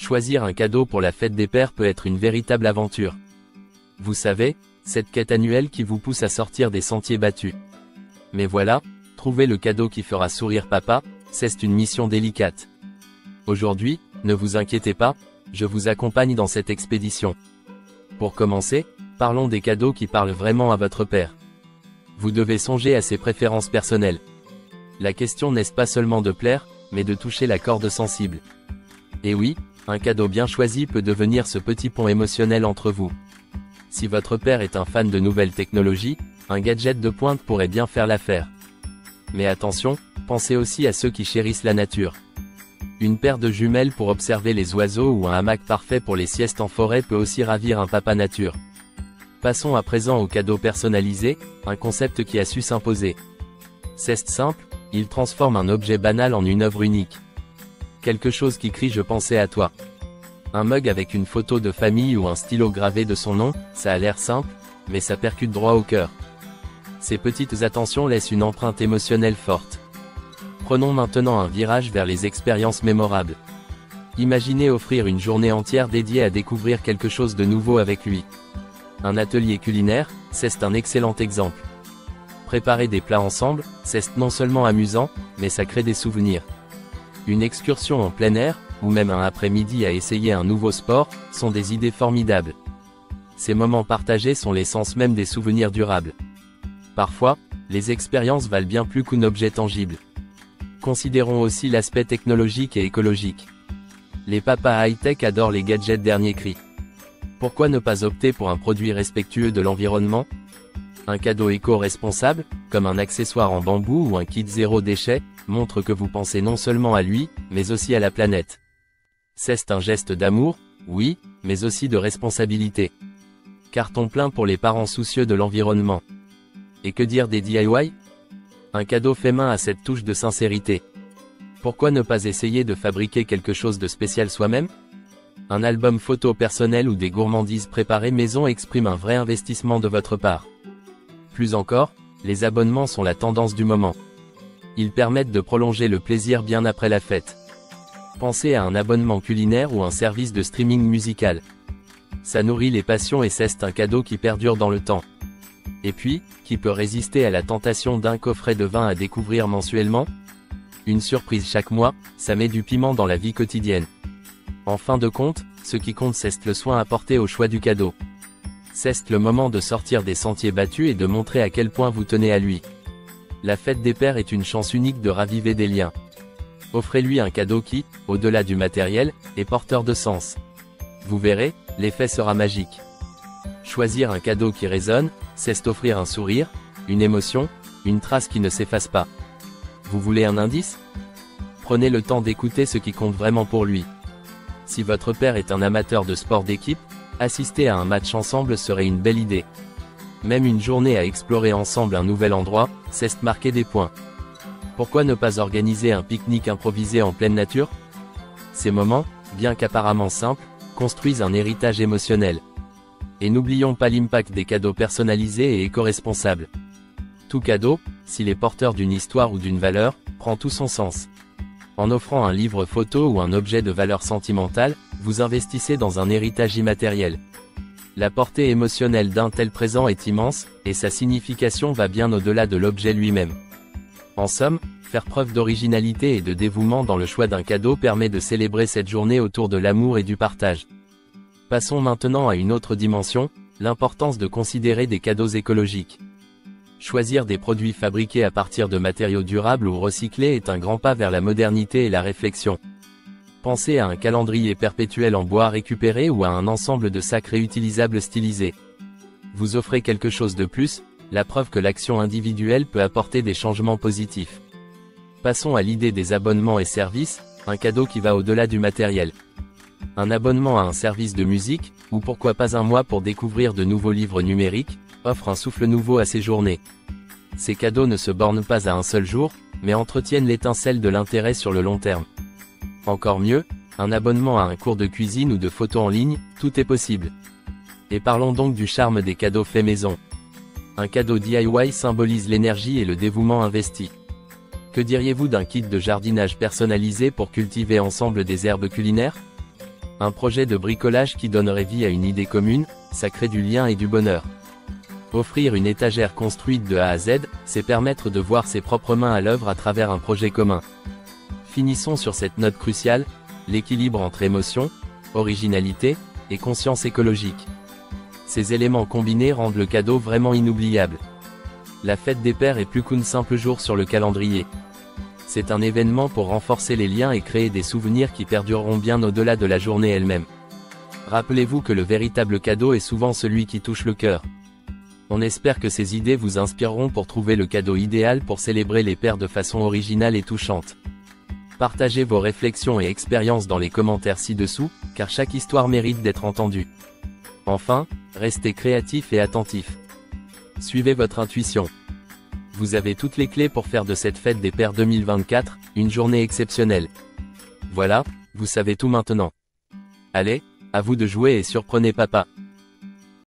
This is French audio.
Choisir un cadeau pour la fête des pères peut être une véritable aventure. Vous savez, cette quête annuelle qui vous pousse à sortir des sentiers battus. Mais voilà, trouver le cadeau qui fera sourire papa, c'est une mission délicate. Aujourd'hui, ne vous inquiétez pas, je vous accompagne dans cette expédition. Pour commencer, parlons des cadeaux qui parlent vraiment à votre père. Vous devez songer à ses préférences personnelles. La question n'est pas seulement de plaire, mais de toucher la corde sensible. Et oui, un cadeau bien choisi peut devenir ce petit pont émotionnel entre vous. Si votre père est un fan de nouvelles technologies, un gadget de pointe pourrait bien faire l'affaire. Mais attention, pensez aussi à ceux qui chérissent la nature. Une paire de jumelles pour observer les oiseaux ou un hamac parfait pour les siestes en forêt peut aussi ravir un papa nature. Passons à présent aux cadeaux personnalisés, un concept qui a su s'imposer. C'est simple, il transforme un objet banal en une œuvre unique. Quelque chose qui crie « Je pensais à toi ». Un mug avec une photo de famille ou un stylo gravé de son nom, ça a l'air simple, mais ça percute droit au cœur. Ces petites attentions laissent une empreinte émotionnelle forte. Prenons maintenant un virage vers les expériences mémorables. Imaginez offrir une journée entière dédiée à découvrir quelque chose de nouveau avec lui. Un atelier culinaire, c'est un excellent exemple. Préparer des plats ensemble, c'est non seulement amusant, mais ça crée des souvenirs. Une excursion en plein air, ou même un après-midi à essayer un nouveau sport, sont des idées formidables. Ces moments partagés sont l'essence même des souvenirs durables. Parfois, les expériences valent bien plus qu'un objet tangible. Considérons aussi l'aspect technologique et écologique. Les papas high-tech adorent les gadgets dernier cri. Pourquoi ne pas opter pour un produit respectueux de l'environnement? Un cadeau éco-responsable, comme un accessoire en bambou ou un kit zéro déchet, montre que vous pensez non seulement à lui, mais aussi à la planète. C'est un geste d'amour, oui, mais aussi de responsabilité. Carton plein pour les parents soucieux de l'environnement. Et que dire des DIY? Un cadeau fait main à cette touche de sincérité. Pourquoi ne pas essayer de fabriquer quelque chose de spécial soi-même? Un album photo personnel ou des gourmandises préparées maison expriment un vrai investissement de votre part. Plus encore, les abonnements sont la tendance du moment. Ils permettent de prolonger le plaisir bien après la fête. Pensez à un abonnement culinaire ou un service de streaming musical. Ça nourrit les passions et c'est un cadeau qui perdure dans le temps. Et puis, qui peut résister à la tentation d'un coffret de vin à découvrir mensuellement? Une surprise chaque mois, ça met du piment dans la vie quotidienne. En fin de compte, ce qui compte c'est le soin apporté au choix du cadeau. C'est le moment de sortir des sentiers battus et de montrer à quel point vous tenez à lui. La fête des pères est une chance unique de raviver des liens. Offrez-lui un cadeau qui, au-delà du matériel, est porteur de sens. Vous verrez, l'effet sera magique. Choisir un cadeau qui résonne, c'est offrir un sourire, une émotion, une trace qui ne s'efface pas. Vous voulez un indice? Prenez le temps d'écouter ce qui compte vraiment pour lui. Si votre père est un amateur de sport d'équipe, assister à un match ensemble serait une belle idée. Même une journée à explorer ensemble un nouvel endroit, c'est marquer des points. Pourquoi ne pas organiser un pique-nique improvisé en pleine nature? Ces moments, bien qu'apparemment simples, construisent un héritage émotionnel. Et n'oublions pas l'impact des cadeaux personnalisés et éco-responsables. Tout cadeau, s'il est porteur d'une histoire ou d'une valeur, prend tout son sens. En offrant un livre photo ou un objet de valeur sentimentale, vous investissez dans un héritage immatériel. La portée émotionnelle d'un tel présent est immense, et sa signification va bien au-delà de l'objet lui-même. En somme, faire preuve d'originalité et de dévouement dans le choix d'un cadeau permet de célébrer cette journée autour de l'amour et du partage. Passons maintenant à une autre dimension, l'importance de considérer des cadeaux écologiques. Choisir des produits fabriqués à partir de matériaux durables ou recyclés est un grand pas vers la modernité et la réflexion. Pensez à un calendrier perpétuel en bois récupéré ou à un ensemble de sacs réutilisables stylisés. Vous offrez quelque chose de plus, la preuve que l'action individuelle peut apporter des changements positifs. Passons à l'idée des abonnements et services, un cadeau qui va au-delà du matériel. Un abonnement à un service de musique, ou pourquoi pas un mois pour découvrir de nouveaux livres numériques, offre un souffle nouveau à ces journées. Ces cadeaux ne se bornent pas à un seul jour, mais entretiennent l'étincelle de l'intérêt sur le long terme. Encore mieux, un abonnement à un cours de cuisine ou de photos en ligne, tout est possible. Et parlons donc du charme des cadeaux faits maison. Un cadeau DIY symbolise l'énergie et le dévouement investi. Que diriez-vous d'un kit de jardinage personnalisé pour cultiver ensemble des herbes culinaires? Un projet de bricolage qui donnerait vie à une idée commune, ça crée du lien et du bonheur. Offrir une étagère construite de A à Z, c'est permettre de voir ses propres mains à l'œuvre à travers un projet commun. Finissons sur cette note cruciale, l'équilibre entre émotion, originalité, et conscience écologique. Ces éléments combinés rendent le cadeau vraiment inoubliable. La fête des pères est plus qu'un simple jour sur le calendrier. C'est un événement pour renforcer les liens et créer des souvenirs qui perdureront bien au-delà de la journée elle-même. Rappelez-vous que le véritable cadeau est souvent celui qui touche le cœur. On espère que ces idées vous inspireront pour trouver le cadeau idéal pour célébrer les pères de façon originale et touchante. Partagez vos réflexions et expériences dans les commentaires ci-dessous, car chaque histoire mérite d'être entendue. Enfin, restez créatifs et attentifs. Suivez votre intuition. Vous avez toutes les clés pour faire de cette fête des pères 2024, une journée exceptionnelle. Voilà, vous savez tout maintenant. Allez, à vous de jouer et surprenez papa.